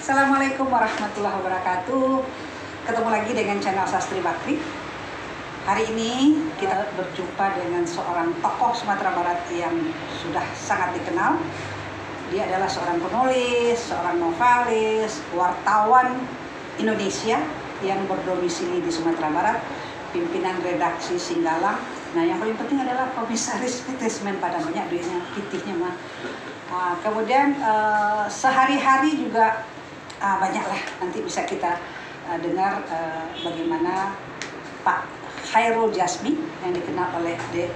Assalamualaikum warahmatullahi wabarakatuh. Ketemu lagi dengan channel Sastri Bakri. Hari ini kita berjumpa dengan seorang tokoh Sumatera Barat yang sudah sangat dikenal. Dia adalah seorang penulis, seorang novelis, wartawan Indonesia yang berdomisili di Sumatera Barat, pimpinan redaksi Singgalang. Nah, yang paling penting adalah komisaris PT Semen Padang, banyak duitnya, pitihnya mah. Kemudian sehari-hari juga banyaklah, nanti bisa kita dengar bagaimana Pak Khairul Djasmi yang dikenal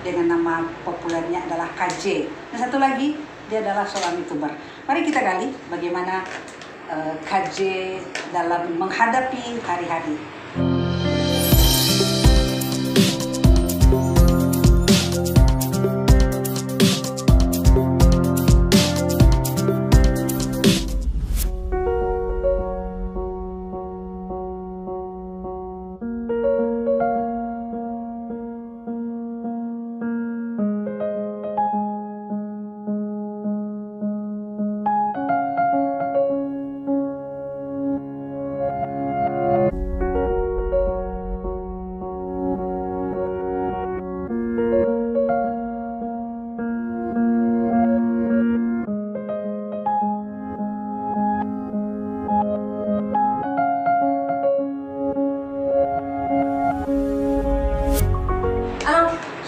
dengan nama populernya adalah KJ. Dan satu lagi, dia adalah seorang YouTuber. Mari kita gali bagaimana KJ dalam menghadapi hari-hari.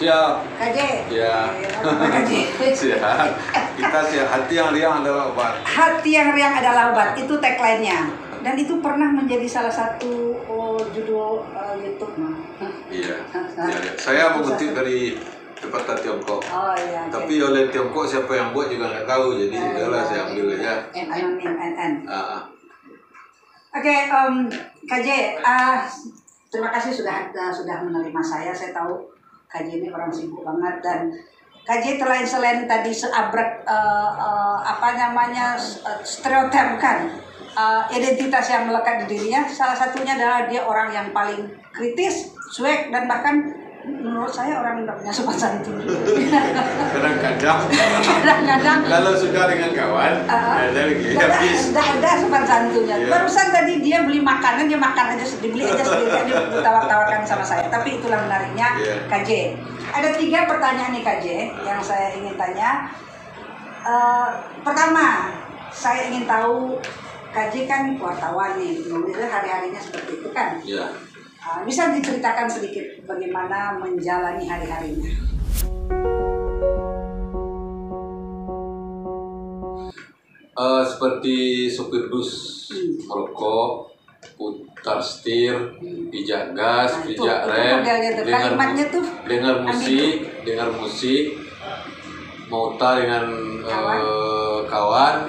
Siap. KJ. Ya. Siap. Kita siap. Hati yang riang adalah obat. Hati yang riang adalah obat. Itu tagline-nya. Dan itu pernah menjadi salah satu judul YouTube. Iya. Ya. Saya mengutip dari pepatah Tiongkok. Oh iya. Tapi oleh Tiongkok siapa yang buat juga nggak tahu. Jadi udahlah saya ambil aja. NN. Oke, KJ. Terima kasih sudah menerima saya. Saya tahu KJ ini orang sibuk banget, dan KJ selain tadi seabrek stereotip kan, identitas yang melekat di dirinya, salah satunya adalah dia orang yang paling kritis, cuek, dan bahkan menurut saya orang yang punya sopan santun. Kadang-kadang kalau sudah dengan kawan ada lagi habis. Ada sopan santunnya. Yeah. Barusan tadi dia beli makanan, dia makan aja, dibeli aja sendiri, dia ditawar-tawarkan sama saya. Tapi itulah menariknya. Yeah. KJ. Ada 3 pertanyaan nih KJ yang saya ingin tanya. Pertama, saya ingin tahu, KJ kan wartawan nih, nulisnya hari-harinya seperti itu kan? Iya. Yeah. Bisa diceritakan sedikit bagaimana menjalani hari-harinya? Seperti sopir bus, merokok, putar setir, pijak gas, pijak rem, dengar musik, mauta dengan kawan,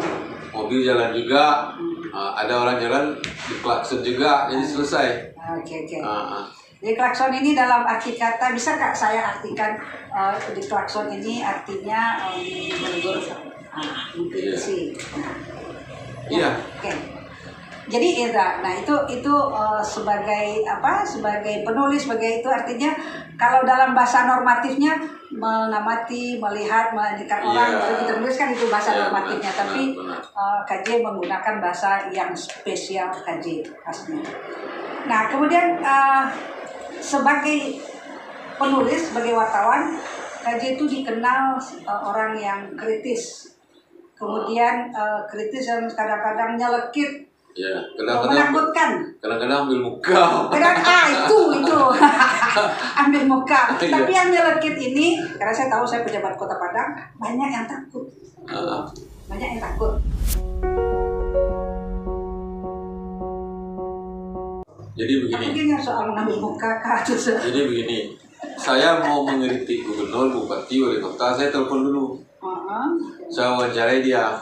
mobil jalan juga, ada orang jalan di klakson juga, jadi selesai. Oke. Jadi klakson ini dalam arti kata, bisa Kak saya artikan di klakson ini artinya menegur mungkin sih. Iya. Oke. Jadi itu sebagai sebagai penulis, sebagai itu artinya kalau dalam bahasa normatifnya mengamati, melihat, mendidik orang, baru kita menulis kan itu bahasa normatifnya. Tapi KJ menggunakan bahasa yang spesial KJ pastinya. Nah, kemudian sebagai penulis, sebagai wartawan, KJ itu dikenal orang yang kritis. Kemudian kritis dan kadang-kadang nyelekit, menakutkan. Kadang-kadang ambil muka. Itu ambil muka. Tapi yang nyelekit ini, karena saya tahu saya pejabat Kota Padang, banyak yang takut. Banyak yang takut. Jadi begini. Soal mengambil muka Jadi begini, saya mau mengkritik gubernur, bupati, wali kota, saya telepon dulu. Saya wawancarai dia.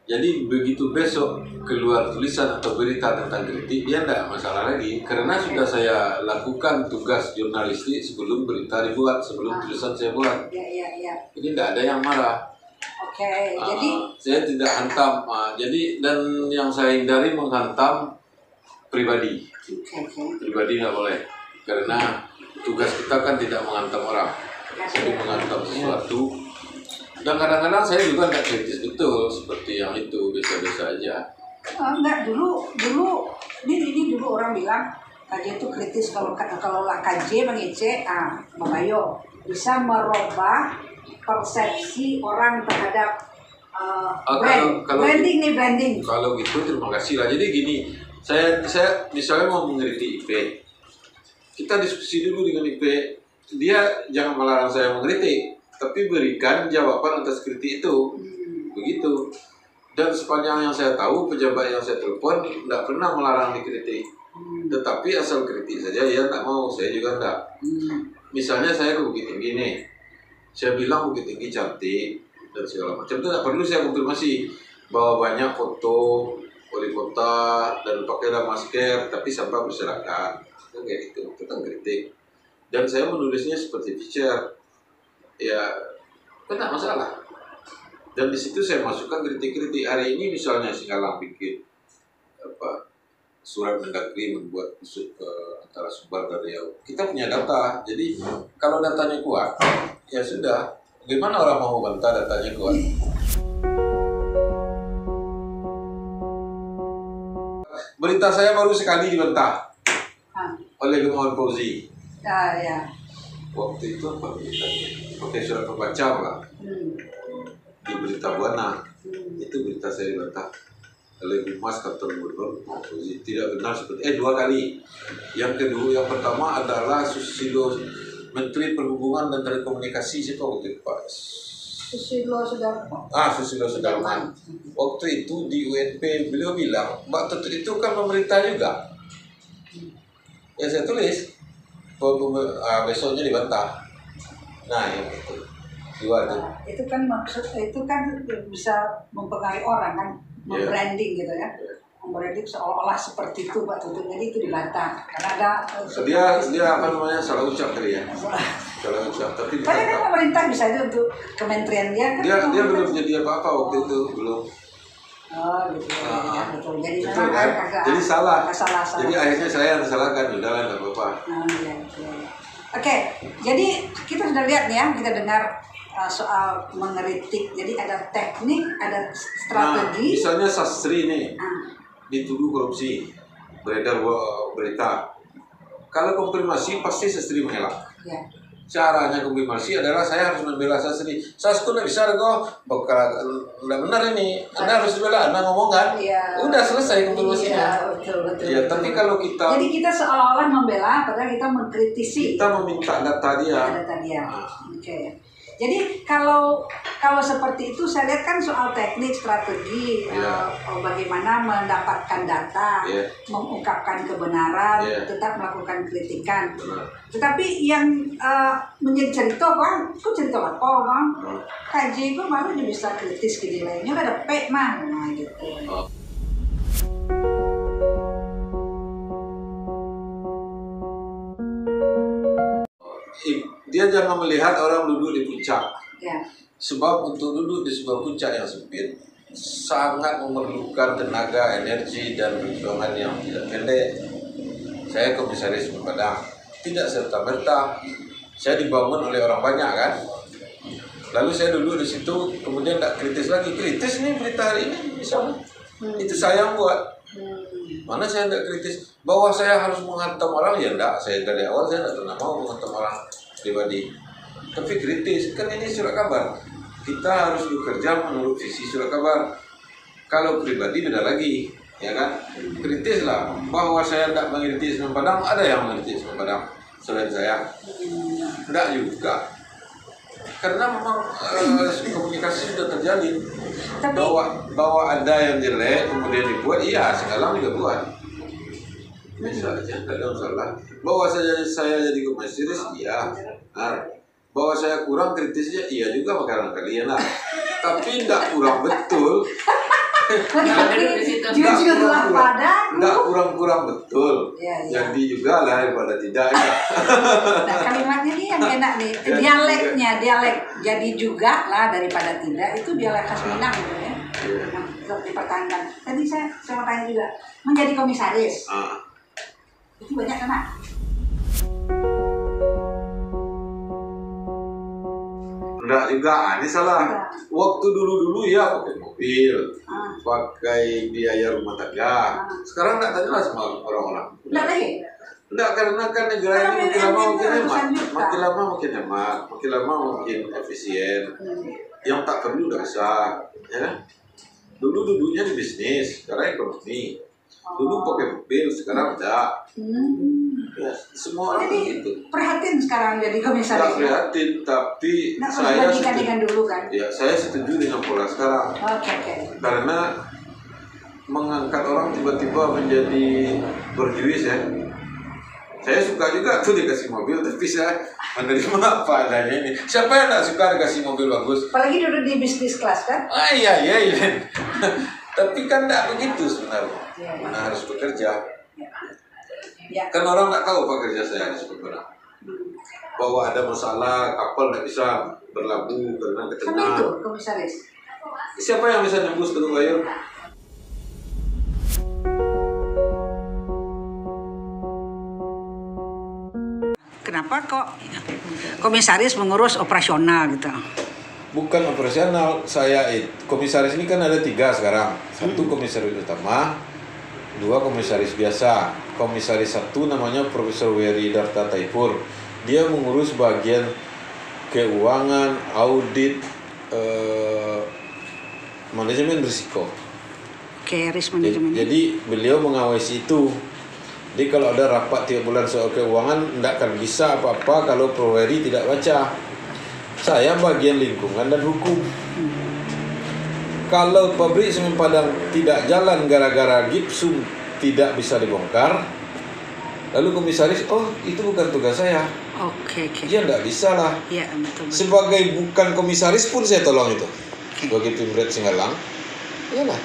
Jadi begitu besok keluar tulisan atau berita tentang kritik, dia tidak masalah lagi. Karena sudah saya lakukan tugas jurnalistik sebelum berita dibuat, sebelum tulisan saya buat. Jadi tidak ada yang marah. Jadi saya tidak hantam. Dan yang saya hindari menghantam pribadi. Pribadi nggak boleh, karena tugas kita kan tidak menghantam orang, jadi menghantam sesuatu. Dan kadang-kadang saya juga nggak kritis betul seperti yang itu, biasa-biasa aja. Enggak, dulu ini dulu orang bilang KJ itu kritis, kalau lah KJ mengece, Bang Bayo bisa merubah persepsi orang terhadap branding. Kalau gitu terima kasih lah. Jadi gini, saya misalnya mau mengkritik IP, kita diskusi dulu dengan IP. Dia jangan melarang saya mengkritik, tapi berikan jawaban atas kritik itu. Begitu. Dan sepanjang yang saya tahu, pejabat yang saya telepon tidak pernah melarang dikritik. Tetapi asal kritik saja, ya tak mau, saya juga enggak. Misalnya saya ke Bukit Tinggi nih, saya bilang Bukit Tinggi cantik dan segala macam, itu tidak perlu saya konfirmasi bahwa banyak foto wali kota dan pakailah masker, tapi sampah berserakan. Kan kayak gitu, itu kan kritik. Dan saya menulisnya seperti feature, ya kan tidak masalah. Dan di situ saya masukkan kritik-kritik. Hari ini misalnya Singgalang bikin surat Mendagri membuat busuk ke antara Sumbar dan Riau. Kita punya data, jadi kalau datanya kuat, ya sudah. Bagaimana orang mau bantah datanya kuat? Berita saya baru sekali dibantah oleh Gemawan Fauzi. Ya. Waktu itu apa beritanya? Pakai surat pembaca lah. Di Berita Buana. Itu berita saya dibantah oleh Humas Kantor Gubernur Fauzi. Tidak benar seperti dua kali. Yang kedua, yang pertama adalah Susilo, Menteri Perhubungan dan Telekomunikasi, siapa waktu itu Pak? Susilo Sudarman. Susilo Sudarman. Waktu itu di UNP beliau bilang, Mbak Tutut itu kan pemerintah juga. Ya saya tulis, besoknya dibantah. Nah yang itu dua tuh. Itu kan bisa mempengaruhi orang kan, membranding gitu ya. Membranding seolah-olah seperti itu Pak Tutut, jadi itu dibantah karena ada dia apa namanya, salah ucap tadi ya. Salah ucap, tapi kan pemerintah bisa itu untuk kementerian dia kan. Dia belum jadi apa-apa waktu itu, belum. Oh gitu ya, betul. Jadi betul, kan? Jadi salah. Jadi akhirnya saya yang disalahkan, udahlah nggak apa-apa. Iya. Oke, jadi kita sudah lihat nih ya, kita dengar soal mengeritik. Jadi ada teknik, ada strategi. Misalnya Sastri nih dituduh korupsi, beredar berita. Kalau konfirmasi pasti Sastri mengelak. Ya. Caranya konfirmasi adalah saya harus membela Sastri. Sastri nggak bisa kok, nggak benar ini. Anda harus bela, Anda ngomong kan? Ya. Udah selesai konfirmasinya. Iya, betul. Ya, tapi kalau kita... Jadi kita seolah-olah membela, padahal kita mengkritisi. Kita meminta data dia. Data dia. Oke. Jadi kalau seperti itu saya lihat kan soal teknik, strategi, bagaimana mendapatkan data, mengungkapkan kebenaran, tetap melakukan kritikan. Tetapi yang menjadi cerita Bang, kok cerita apa Bang? KJ itu baru bisa kritis ke nilainya ada P mah, nah gitu. Dia jangan melihat orang duduk di puncak. Ya. Sebab untuk duduk di sebuah puncak yang sempit sangat memerlukan tenaga, energi, dan perjuangan yang tidak pendek. Saya komisaris Padang, tidak serta-merta saya dibangun oleh orang banyak kan. Lalu saya duduk di situ, kemudian tak kritis lagi. Kritis nih berita hari ini misalnya. Itu saya yang buat. Mana saya tidak kritis bahwa saya harus menghantam orang, ya enggak. Saya dari awal saya tidak pernah mau menghantam orang pribadi. Tapi kritis, kan ini surat kabar. Kita harus bekerja menurut visi surat kabar. Kalau pribadi beda lagi, ya kan? Kritis lah bahwa saya tidak mengkritik Semen Padang, ada yang mengkritik Semen Padang selain saya. Enggak juga. Karena memang komunikasi sudah terjalin. Bahwa ada yang jelek kemudian dibuat, iya Singgalang juga buat. Misalnya tidak ada masalah. Bahwa saya jadi komisaris, iya. Bahwa saya kurang kritisnya, iya juga makanan kalian lah. Tapi tidak kurang betul. Tidak kurang betul. Jadi juga lah daripada tidak. Nah, kalimatnya ini yang enak nih. Dialek jadi juga lah daripada tidak, itu dialek khas Minang gitu ya. Nah, dipertahankan. Tadi saya mau tanya juga, menjadi komisaris itu banyak kan? Enggak juga, ini salah. Waktu dulu-dulu ya pakai mobil, pakai biaya rumah tangga. Sekarang enggak tanya lah sama orang-orang. Enggak lagi? Enggak, karena kan negara ini makin lama makin hemat. Makin lama makin hemat, makin lama makin efisien. Yang tak perlu udah bisa, ya kan? Dulu-dulunya di bisnis, sekarang ekonomi. Dulu pakai mobil, sekarang enggak. Ya, semua orang begitu. Perhatiin sekarang jadi komisaris. Tidak prihatin, tapi saya setuju dulu kan? Ya, saya setuju dengan pola sekarang. Oke. Karena mengangkat orang tiba-tiba menjadi berjuis ya. Saya suka juga tuh dikasih mobil, tapi saya menerima apa adanya ini. Siapa yang tidak suka dikasih mobil bagus? Apalagi duduk di bisnis kelas kan? Iya. Tapi kan tidak begitu sebenarnya. Mana harus bekerja. Ya. Kan orang nggak tahu apa kerja saya sebenarnya. Bahwa ada masalah, kapal nggak bisa berlabuh karena Sama ketenangan. itu komisaris. Siapa yang bisa nembus Teluk Gayung? Kenapa kok komisaris mengurus operasional gitu? Bukan operasional, komisaris ini kan ada 3 sekarang. 1 komisaris utama, 2 komisaris biasa. Komisaris 1 namanya Profesor Wery Darta Taipur. Dia mengurus bagian keuangan, audit, manajemen risiko. Oke, risk management. Jadi beliau mengawasi itu. Jadi kalau ada rapat tiap bulan soal keuangan, tidak akan bisa apa-apa kalau Prof. Wery tidak baca. Saya bagian lingkungan dan hukum. Kalau pabrik semen Padang tidak jalan gara-gara gipsum tidak bisa dibongkar, lalu komisaris, itu bukan tugas saya. Oke. Ya tidak bisa lah. Ya, betul. Sebagai bukan komisaris pun saya tolong itu. Sebagai Pemret Singgalang, iyalah.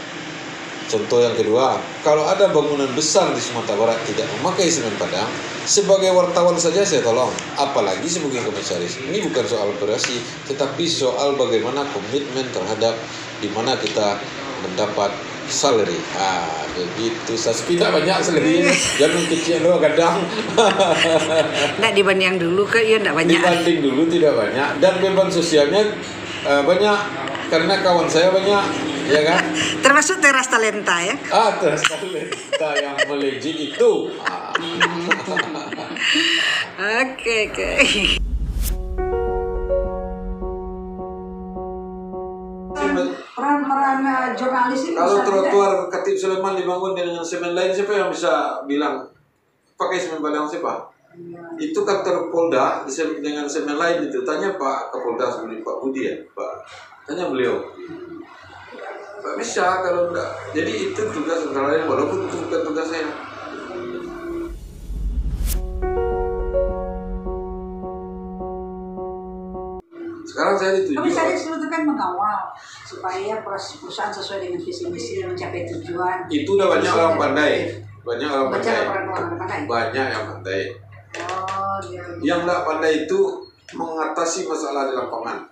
Contoh yang kedua, kalau ada bangunan besar di Sumatera Barat tidak memakai semen Padang, sebagai wartawan saja saya tolong, apalagi sebagai komisaris. Ini bukan soal operasi, tetapi soal bagaimana komitmen terhadap di mana kita mendapat salary. Begitu. Tidak banyak salary, jangan kecil doang kadang. Tidak dibanding yang dulu ya tidak banyak. Dibanding dulu tidak banyak, dan beban sosialnya banyak karena kawan saya banyak, ya kan? Termasuk teras talenta ya? Teras talenta yang melejit itu. Oke. Peran jurnalis ini kalau trotoar Khatib Sulaiman dibangun dengan semen lain, siapa yang bisa bilang pakai semen Padang siapa? Itu kantor Polda dengan semen lain itu. Tanya Pak Kapolda sebelum Pak Budi ya, Pak. Tanya beliau. Nggak bisa kalau enggak. Jadi itu tugas antara lain, walaupun itu bukan tugas saya. Sekarang saya dituju. Komisaris itu kan mengawal supaya perusahaan sesuai dengan visi misi mencapai tujuan. Itu udah banyak orang pandai. Banyak yang pandai. Yang nggak pandai itu mengatasi masalah di lapangan.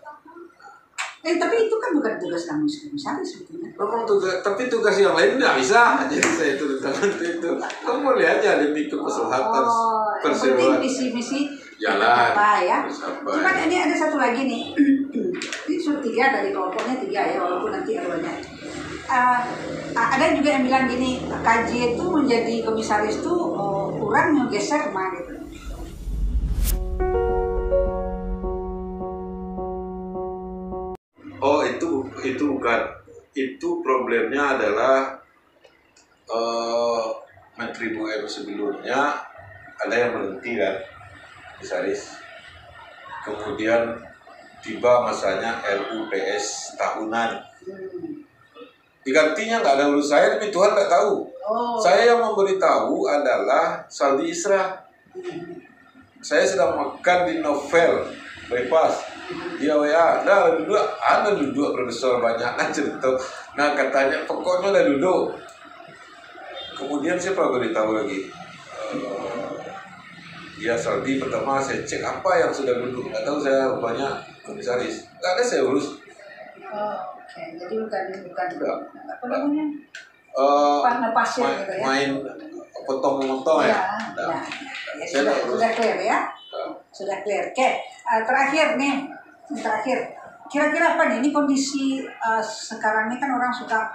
Tapi itu kan bukan tugas kami komisaris sebetulnya. Memang tapi tugas yang lain nggak bisa. Jadi saya turun tangan itu. Kamu lihat aja demi kemaslahatan perseroan. Visi misi jalan. Ya. Cuma ini ada satu lagi nih. Ini sudah 3 dari kelompoknya 3 ya, walaupun nanti ada banyak. Ada juga yang bilang gini, KJ itu menjadi komisaris itu kurang ngegeser mah gitu. Itu bukan. Itu problemnya adalah Menteri BUMN sebelumnya ada yang berhenti kan, komisaris. Kemudian tiba masanya RUPS tahunan. Digantinya nggak ada urus saya, demi Tuhan nggak tahu. Saya yang memberitahu adalah Saldi Isra. Saya sedang makan di Novel Bypass. Dia WA, ada duduk profesor banyak kan cerita. Nah katanya pokoknya udah duduk. Kemudian siapa beritahu lagi? Ya Saldi pertama saya cek apa yang sudah duduk. Nggak tahu saya rupanya komisaris. Nggak ada saya urus. Oke, jadi bukan apa namanya? Pasien gitu ya. Main potong-potong ya. Sudah clear ya. Sudah clear. Oke, terakhir nih. Terakhir, Kira-kira apa nih? Ini kondisi sekarang ini kan orang suka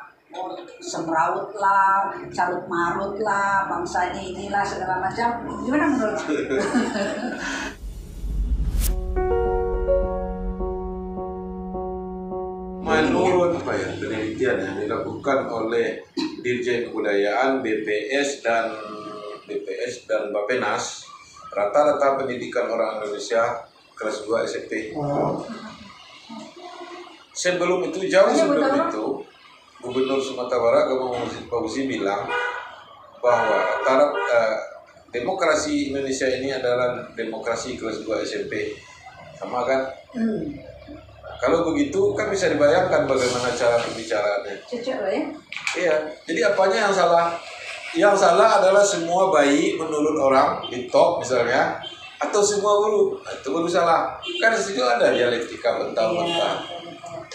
semrawut lah, carut marut lah, bangsanya inilah segala macam. Gimana menurut? Menurut penelitian yang dilakukan oleh Dirjen Kebudayaan, BPS dan Bappenas, rata-rata pendidikan orang Indonesia kelas 2 SMP. Sebelum itu, jauh sebelum itu, Gubernur Sumatera Barat Gembong Fauzi bilang bahwa demokrasi Indonesia ini adalah demokrasi kelas 2 SMP. Sama kan? Kalau begitu kan bisa dibayangkan bagaimana cara pembicaraannya. Cocok lah ya? Iya, jadi apanya yang salah? Yang salah adalah semua bayi menurut orang, TikTok misalnya, atau semua guru, itu baru salah. Kan disitu ada dialektika mentah-mentah.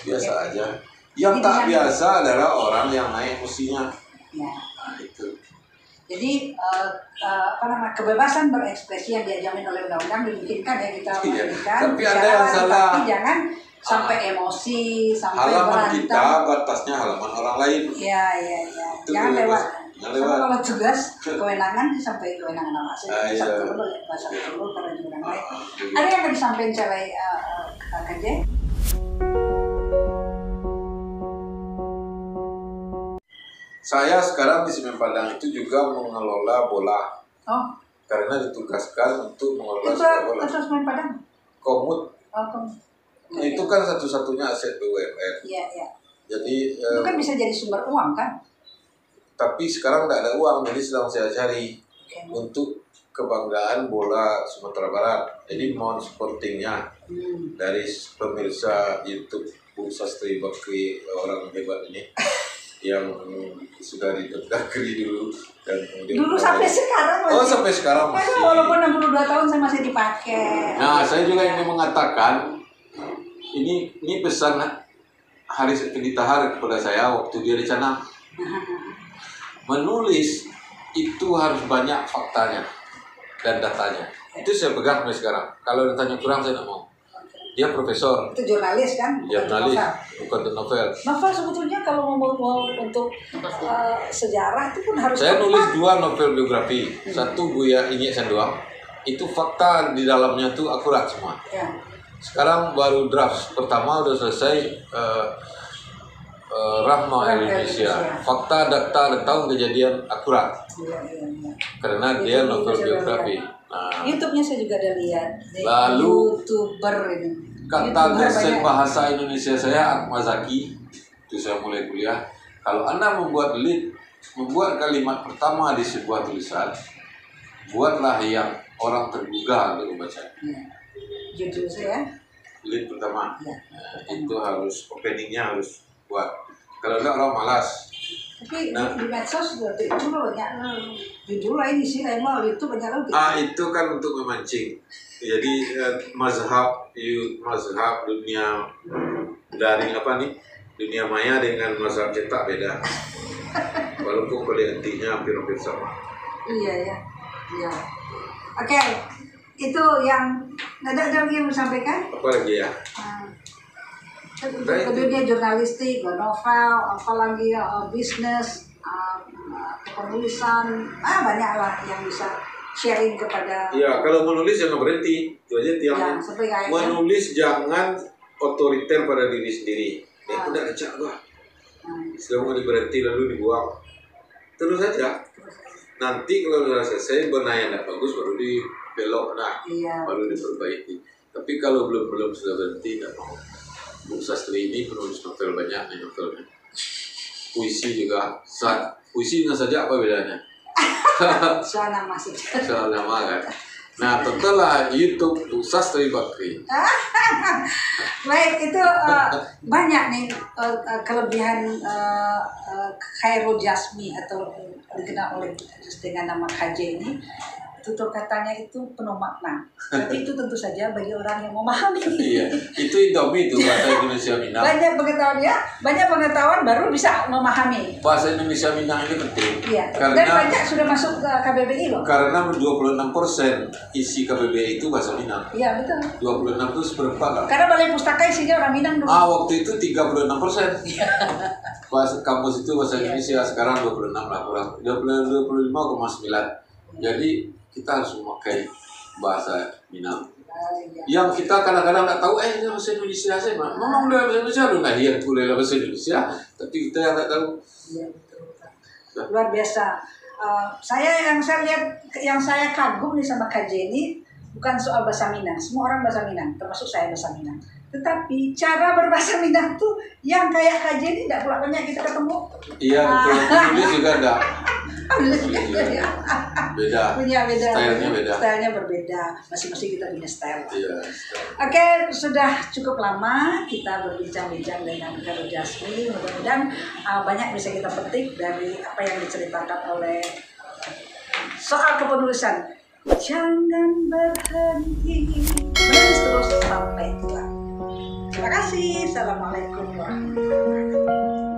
Biasa aja. Yang tak biasa adalah orang yang naik kursinya. Ya. Nah, itu. Jadi kebebasan berekspresi yang dijamin oleh undang-undang dimungkinkan ya kita memberikan. Tapi ada yang salah. Tapi jangan sampai emosi, sampai halaman berantem. Kita batasnya halaman orang lain. Iya. Jangan lewat. Jangan lewat. Kalau tugas kewenangan sampai kewenangan anak. Iya. Bahasa dulu karena juga orang lain. Ada yang akan disampaikan oleh KJ? Saya sekarang di Semen Padang itu juga mengelola bola. Oh. Karena ditugaskan untuk mengelola sepak bola. Itu Semen Padang? Komut. Komut. Nah, itu kan satu-satunya aset BUMN. Iya. Jadi itu kan bisa jadi sumber uang kan? Tapi sekarang tidak ada uang, jadi sedang saya cari untuk kebanggaan bola Sumatera Barat. Jadi mohon supportingnya dari pemirsa YouTube Bu Sastri Bakri, orang hebat ini yang sudah didekati dulu dan dulu sampai sekarang masih. Oh, sampai sekarang masih. Walaupun 62 tahun saya masih dipakai. Nah, saya juga ingin mengatakan ini pesan Haris Keditahar kepada saya waktu dia di sana. Menulis itu harus banyak faktanya dan datanya. Itu saya pegang sampai sekarang. Kalau datanya kurang saya tidak mau. Dia profesor. Itu jurnalis kan? Jurnalis, bukan novel. Novel sebetulnya kalau mau untuk sejarah itu pun harus. Saya nulis 2 novel biografi. Satu Buya Inyek Sanduang. Itu fakta di dalamnya tuh akurat semua. Ya. Sekarang baru draft pertama udah selesai. Rahma Indonesia. Fakta, data, dan tahun kejadian akurat. Ya. Karena dia novel biografi. Nah, YouTube-nya saya juga ada lihat. Lalu YouTuber ini. kata dosen bahasa Indonesia saya Akmal Zaki, itu saya mulai kuliah. Kalau Anda membuat kalimat pertama di sebuah tulisan, buatlah yang orang tergugah untuk membaca. Ya. Judul saya. Lead pertama. Ya. Itu harus openingnya harus buat. Kalau enggak orang malas. Tapi di medsos itu banyak judul lain isi lain mau itu banyak lagi. Itu kan untuk memancing. Jadi mazhab dunia daring dunia maya dengan mazhab cetak beda. Walaupun pada intinya hampir sama. Iya. Oke, itu yang ada lagi yang mau sampaikan? Apa lagi ya? Ke dunia jurnalistik, novel, apalagi bisnis, penulisan, banyak lah yang bisa sharing kepada. Ya, kalau menulis jangan berhenti, itu aja tiangnya. Menulis jangan otoriter pada diri sendiri. Itu udah ngecak gua. Setelah mau diberhenti lalu dibuang, terus saja. Nanti kalau sudah selesai benah yang tidak bagus baru dibelok, baru diperbaiki. Tapi kalau belum sudah berhenti tidak mau. Bu Sastri ini penulis novel banyak nih novelnya. Puisi juga. Puisinya saja apa bedanya? Soal nama sih. Soal nama kan. Nah, tontonlah YouTube Bu Sastri Bakri. Baik, itu banyak nih kelebihan Khairul Jasmi atau dikenal oleh dengan nama KJ ini. tutur katanya itu penuh makna. Tapi itu tentu saja bagi orang yang memahami. Iya, itu Indomie itu bahasa Indonesia Minang. Banyak pengetahuan ya, banyak pengetahuan baru bisa memahami. Bahasa Indonesia Minang ini penting. Iya. Dan Karena banyak sudah masuk ke KBBI loh. karena 26% isi KBBI itu bahasa Minang. Iya betul. 26 itu seperempat lah. Karena balai pustaka isinya orang Minang dulu. Waktu itu 36%. Bahasa kampus itu bahasa Indonesia, sekarang 26 lah, kurang 25,9. Jadi kita harus memakai bahasa Minang. Yang kita kadang-kadang nggak tahu, ini bahasa Indonesia sih, memang bahasa Indonesia lu nggak lihat kuliah bahasa Indonesia, tapi kita yang nggak tahu. Iya, betul. Luar biasa. Saya lihat, yang saya kagum nih sama Kak Jenny, bukan soal bahasa Minang. Semua orang bahasa Minang, termasuk saya bahasa Minang. Tetapi cara berbahasa Minang tuh yang kayak Kak Jenny tidak pula banyak kita ketemu. Iya, betul. Tulis juga enggak. Beda. Punya beda. Stylenya beda. Stylenya berbeda. Masing-masing kita punya style. Iya. Oke, sudah cukup lama kita berbincang-bincang dengan Kak Jasmine. Mudah-mudahan banyak bisa kita petik dari apa yang diceritakan oleh soal kepenulisan. Jangan berhenti menulis terus sampai tua. Terima kasih. Assalamualaikum warahmatullahi wabarakatuh.